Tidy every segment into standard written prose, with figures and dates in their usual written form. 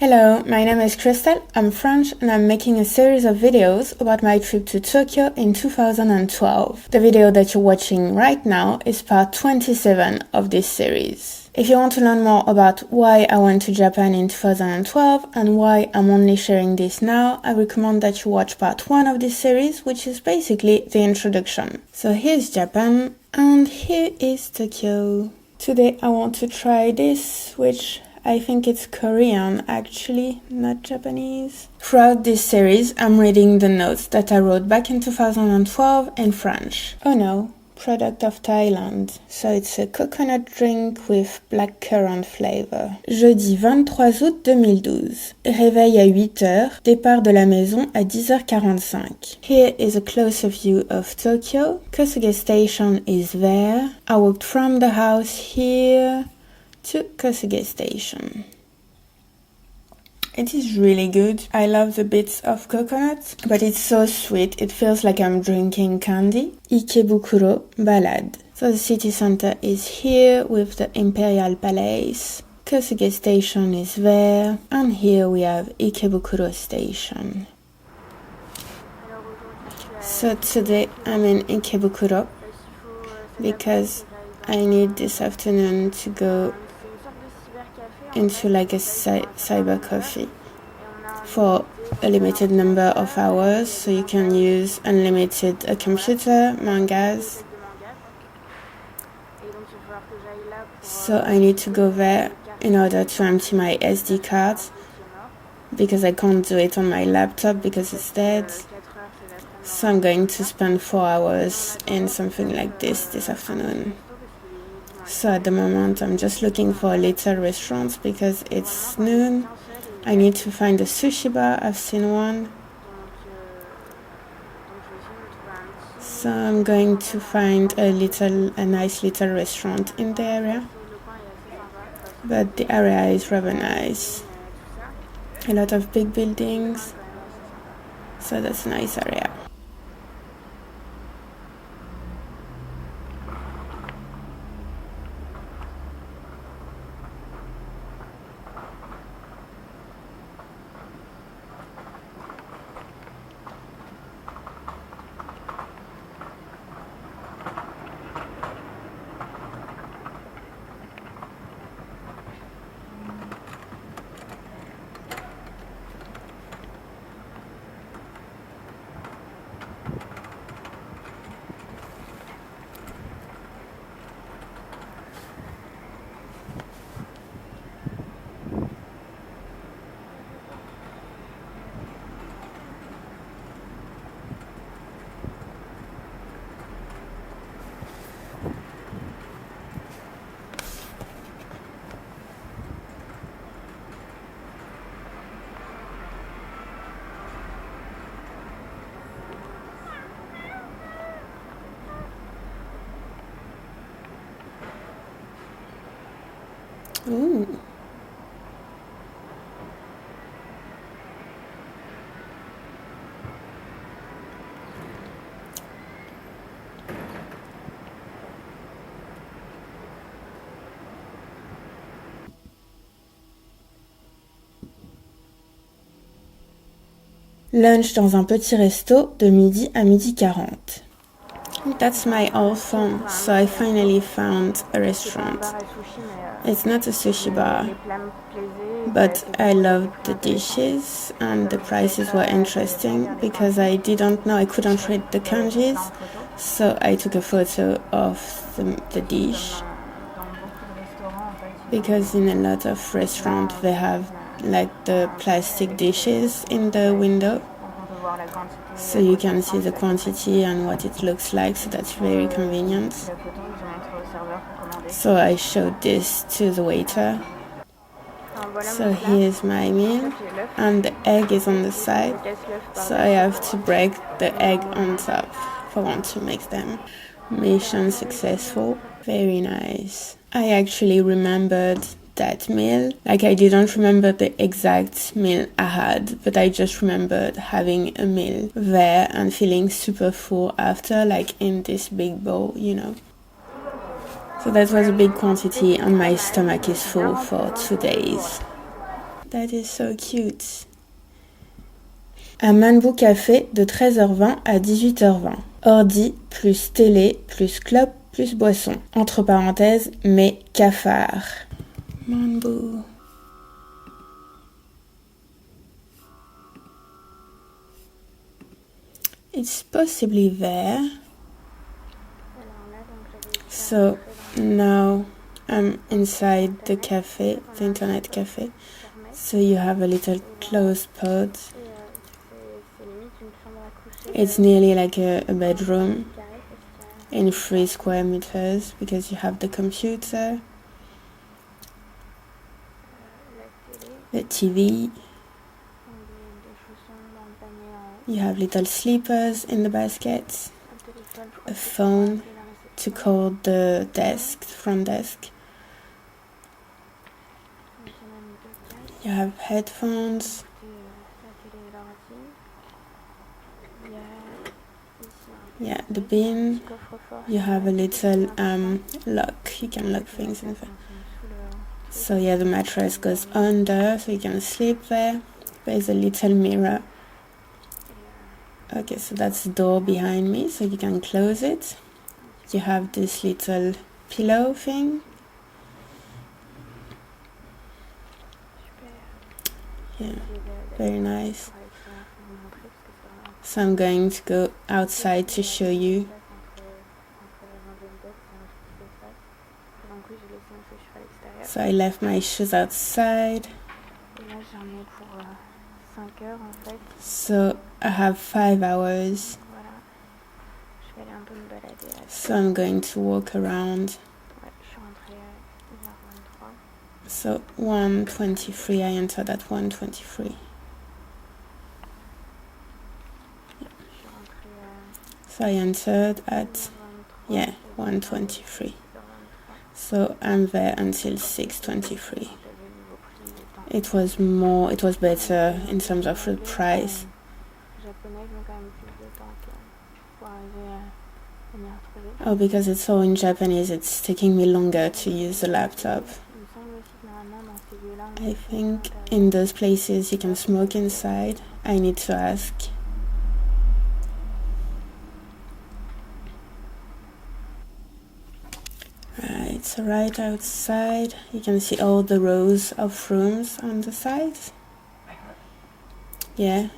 Hello, my name is Christelle, I'm French and I'm making a series of videos about my trip to Tokyo in 2012. The video that you're watching right now is part 27 of this series. If you want to learn more about why I went to Japan in 2012 and why I'm only sharing this now, I recommend that you watch part 1 of this series, which is basically the introduction. So here's Japan and here is Tokyo. Today I want to try this, which I think it's Korean actually, not Japanese. Throughout this series, I'm reading the notes that I wrote back in 2012 in French. Oh no, product of Thailand. So it's a coconut drink with blackcurrant flavor. Jeudi 23 août 2012. Réveil à 8h, départ de la maison à 10h45. Here is a closer view of Tokyo. Kosuge Station is there. I walked from the house here to Kosuge Station. It is really good. I love the bits of coconut, but it's so sweet. It feels like I'm drinking candy. Ikebukuro Ballade. So the city center is here with the Imperial Palace. Kosuge Station is there. And here we have Ikebukuro Station. So today I'm in Ikebukuro because I need this afternoon to go into like a cyber coffee for a limited number of hours, so you can use unlimited computer, mangas. So I need to go there in order to empty my SD card because I can't do it on my laptop because it's dead. So I'm going to spend 4 hours in something like this afternoon. So at the moment I'm just looking for a little restaurant because it's noon. I need to find a sushi bar. I've seen one. So I'm going to find a nice little restaurant in the area. But the area is rather nice. A lot of big buildings. So that's a nice area. Ooh. Lunch dans un petit resto de midi à 12h40. That's my old phone, so I finally found a restaurant. It's not a sushi bar, but I loved the dishes and the prices were interesting because I couldn't read the kanjis, so I took a photo of the dish. Because in a lot of restaurants they have like the plastic dishes in the window, so you can see the quantity and what it looks like, so that's very convenient. So I showed this to the waiter. So here's my meal and the egg is on the side, so I have to break the egg on top if I want to mix them. Mission successful. Very nice. I actually remembered that meal. Like, I didn't remember the exact meal I had, but I just remembered having a meal there and feeling super full after, like in this big bowl, you know. So that was a big quantity and my stomach is full for 2 days. that is so cute. Un Manboo Café de 13h20 à 18h20. Ordi plus télé plus clope plus boisson. Entre parenthèses, mais cafard. Manboo. It's possibly there. So now I'm inside the cafe, the internet cafe. So you have a little closed pod. It's nearly like a bedroom in 3 square meters because you have the computer, the TV. You have little sleepers in the baskets, a phone to call the desk, front desk. You have headphones. Yeah, the bin. You have a little lock. You can lock things in there. So yeah, the mattress goes under, so you can sleep there. There's a little mirror. Okay, so that's the door behind me, so you can close it. You have this little pillow thing. Yeah, very nice. So I'm going to go outside to show you. So I left my shoes outside. So I have 5 hours. So I'm going to walk around. So 1:23, I entered at 1:23. So I entered at 1:23. So I'm there until 6:23. It was better in terms of the price. Oh, because it's all in Japanese, it's taking me longer to use the laptop. I think in those places you can smoke inside. I need to ask. Right, so right outside you can see all the rows of rooms on the sides. Yeah,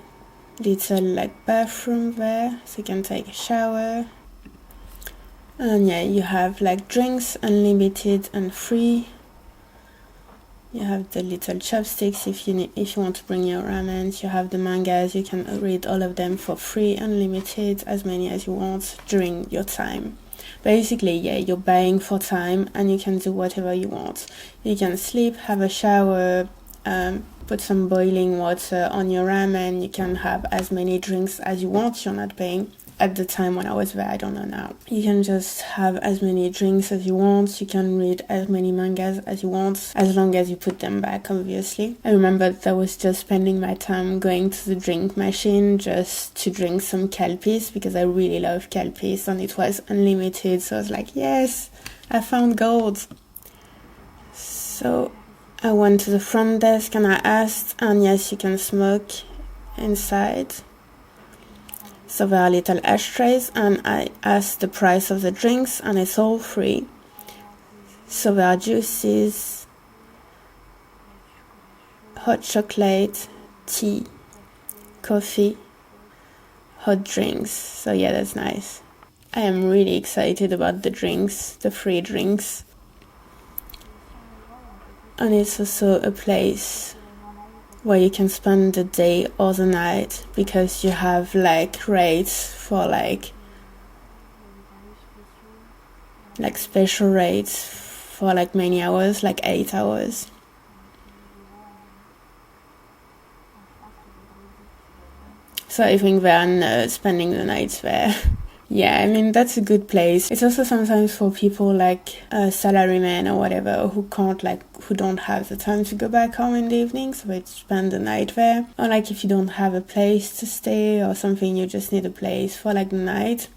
little like bathroom there, so you can take a shower. And yeah, you have like drinks, unlimited and free. You have the little chopsticks if you want to bring your ramen. You have the mangas, you can read all of them for free, unlimited, as many as you want during your time. Basically, yeah, you're buying for time and you can do whatever you want. You can sleep, have a shower, put some boiling water on your ramen. You can have as many drinks as you want. You're not paying. At the time when I was there, I don't know now. You can just have as many drinks as you want. You can read as many mangas as you want, as long as you put them back, obviously. I remember that I was just spending my time going to the drink machine just to drink some Calpis because I really love Calpis and it was unlimited. So I was like, yes, I found gold. So I went to the front desk and I asked, and yes, you can smoke inside. So there are little ashtrays and I asked the price of the drinks and it's all free. So there are juices, hot chocolate, tea, coffee, hot drinks. So yeah, that's nice. I am really excited about the drinks, the free drinks. And it's also a place where you can spend the day or the night because you have like rates for like special rates for like many hours, like 8 hours. So I think they are spending the nights there. Yeah, I mean, that's a good place. It's also sometimes for people like salarymen or whatever who don't have the time to go back home in the evening, so they spend the night there. Or like if you don't have a place to stay or something, you just need a place for like the night.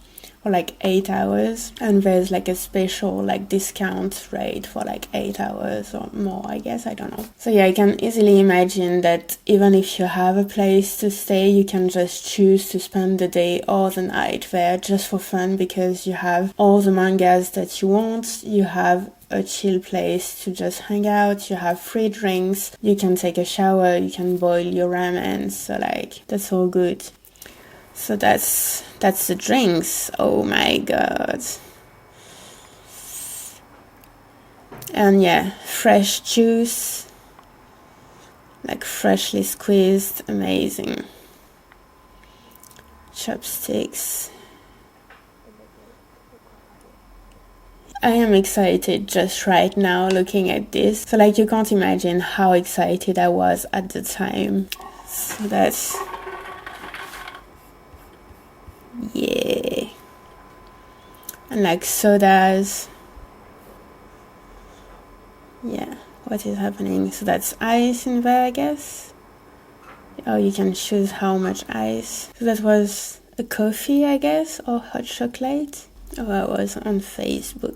for like 8 hours, and there's like a special like discount rate for like 8 hours or more, I guess, I don't know. So yeah, I can easily imagine that even if you have a place to stay, you can just choose to spend the day or the night there just for fun, because you have all the mangas that you want, you have a chill place to just hang out, you have free drinks, you can take a shower, you can boil your ramen, so like that's all good. So that's the drinks. Oh my god. And yeah, fresh juice, like freshly squeezed, amazing. Chopsticks. I am excited just right now looking at this. So like you can't imagine how excited I was at the time. So that's... yeah. And like sodas. Yeah, what is happening? So that's ice in there, I guess. Oh, you can choose how much ice. So that was a coffee, I guess, or hot chocolate. Oh, I was on Facebook.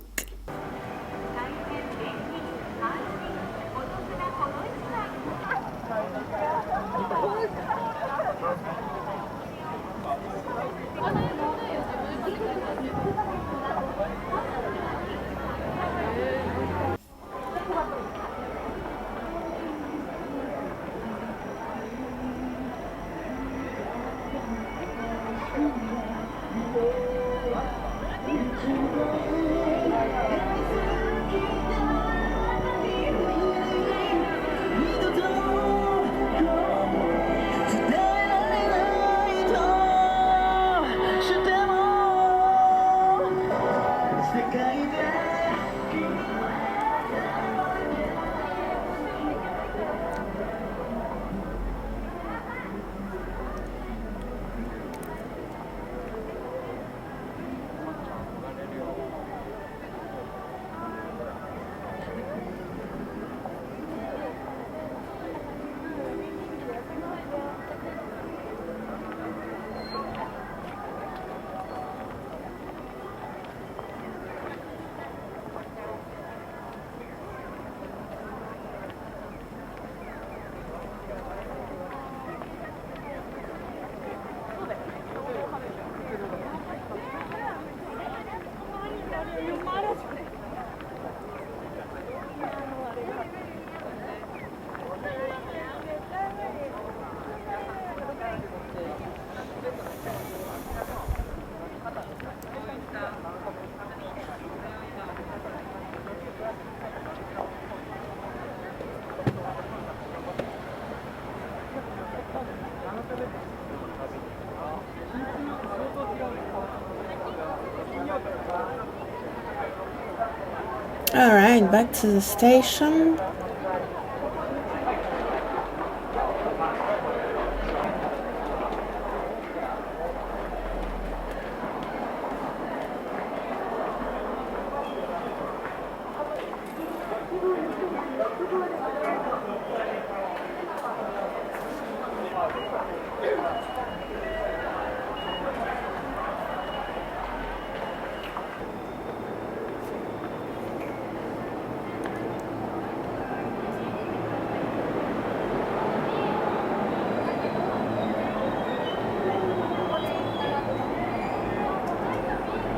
Alright, back to the station.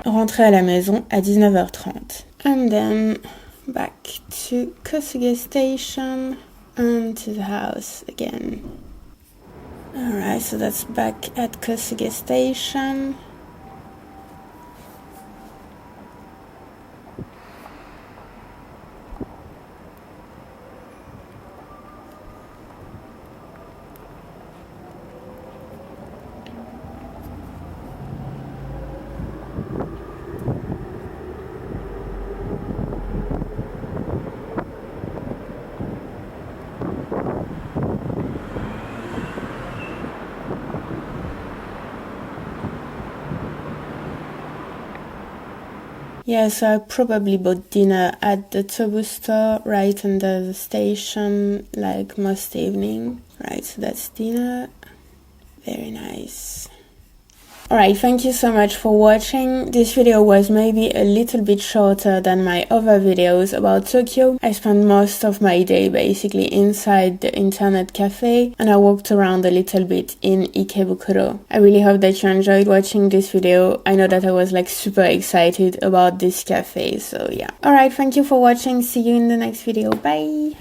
Rentrer à la maison à 19h30. And then back to Kosuge station and to the house again. Alright, so that's back at Kosuge station. Yeah, so I probably bought dinner at the Tobu store right under the station, like most evening. Right, so that's dinner. Very nice. Alright, thank you so much for watching. This video was maybe a little bit shorter than my other videos about Tokyo. I spent most of my day basically inside the internet cafe, and I walked around a little bit in Ikebukuro. I really hope that you enjoyed watching this video. I know that I was like super excited about this cafe, so yeah. Alright, thank you for watching. See you in the next video. Bye!